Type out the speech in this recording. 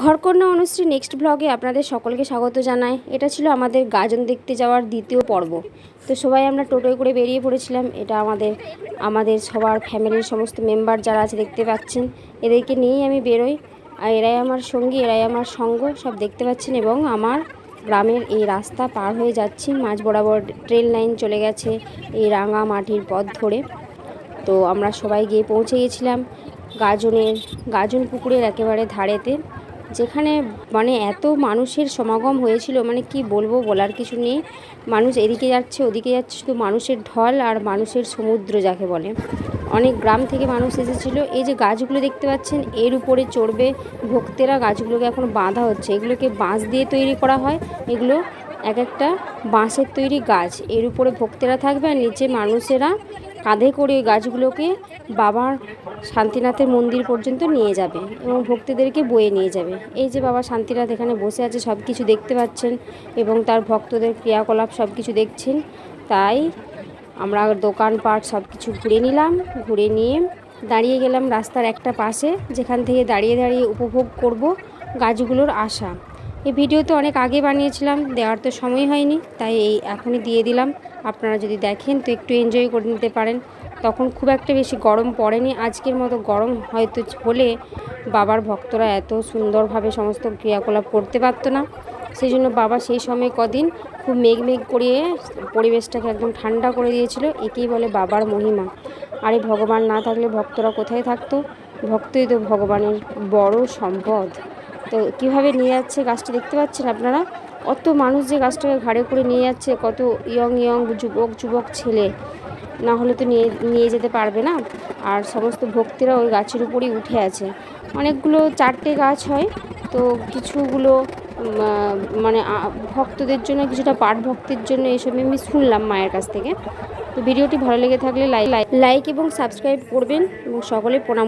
ঘরকন্যা Anushree next ব্লগে আপনাদের সকলকে স্বাগত জানাই। এটা ছিল আমাদের গাজন দেখতে যাওয়ার দ্বিতীয় পর্ব। তো সবাই আমরা টোটোয় করে বেরিয়ে পড়েছিলাম। এটা আমাদের সবার ফ্যামিলির সমস্ত মেম্বার যারা আছে দেখতে পাচ্ছেন, এদেরকে নিয়েই আমি বেরোই। আর এরাই আমার সঙ্গী, এরাই আমার সঙ্গ, সব দেখতে পাচ্ছেন। এবং আমার গ্রামের এই রাস্তা পার হয়ে যাচ্ছি, মাঝ বরাবর ট্রেন লাইন চলে গেছে এই রাঙা মাটির পথ ধরে। তো আমরা সবাই গিয়ে পৌঁছে গেছিলাম গাজন পুকুরের একেবারে ধারেতে, যেখানে মানে এত মানুষের সমাগম হয়েছিল, মানে কি বলবো, বলার কিছু নেই। মানুষ এদিকে যাচ্ছে ওদিকে যাচ্ছে, শুধু মানুষের ঢল আর মানুষের সমুদ্র যাকে বলে। অনেক গ্রাম থেকে মানুষ এসেছিলো। এই যে গাছগুলো দেখতে পাচ্ছেন, এর উপরে চড়বে ভক্তেরা। গাছগুলোকে এখন বাঁধা হচ্ছে, এগুলোকে বাঁশ দিয়ে তৈরি করা হয়। এগুলো এক একটা বাঁশের তৈরি গাছ, এর উপরে ভক্তেরা থাকবে আর নিচে মানুষেরা কাঁধে করে ওই গাছগুলোকে বাবার শান্তিনাথের মন্দির পর্যন্ত নিয়ে যাবে এবং ভক্তদেরকে বয়ে নিয়ে যাবে। এই যে বাবা শান্তিনাথ এখানে বসে আছে, সব কিছু দেখতে পাচ্ছেন এবং তার ভক্তদের ক্রিয়াকলাপ সব কিছু দেখছেন। তাই আমরা দোকানপাট সব কিছু ঘুরে নিলাম, ঘুরে নিয়ে দাঁড়িয়ে গেলাম রাস্তার একটা পাশে, যেখান থেকে দাঁড়িয়ে দাঁড়িয়ে উপভোগ করব গাছগুলোর আশা। এই ভিডিও তো অনেক আগে বানিয়েছিলাম, দেওয়ার তো সময় হয়নি, তাই এখনই দিয়ে দিলাম। আপনারা যদি দেখেন তো একটু এনজয় করে নিতে পারেন। তখন খুব একটা বেশি গরম পড়েনি, আজকের মতো গরম হয়তো হলে বাবার ভক্তরা এত সুন্দরভাবে সমস্ত ক্রিয়াকলাপ করতে পারতো না। সেই জন্য বাবা সেই সময় কদিন খুব মেঘ করিয়ে পরিবেশটাকে একদম ঠান্ডা করে দিয়েছিল। একেই বলে বাবার মহিমা। আর এই ভগবান না থাকলে ভক্তরা কোথায় থাকতো? ভক্তই তো ভগবানের বড় সম্পদ। তো কীভাবে নিয়ে যাচ্ছে গাছটা দেখতে পাচ্ছেন আপনারা। কত মানুষ যে গাছটাকে ঘাড়ে করে নিয়ে যাচ্ছে, কত ইয়ং যুবক ছেলে, না হলে তো নিয়ে যেতে পারবে না। আর সমস্ত ভক্তেরা ওই গাছের উপরেই উঠে আছে। অনেকগুলো 4টে গাছ হয়, তো কিছুগুলো মানে ভক্তদের জন্য, কিছুটা পাঠ ভক্তের জন্য, এইসব আমি শুনলাম মায়ের কাছ থেকে। তো ভিডিওটি ভালো লেগে থাকলে লাইক এবং সাবস্ক্রাইব করবেন এবং সকলে প্রণাম।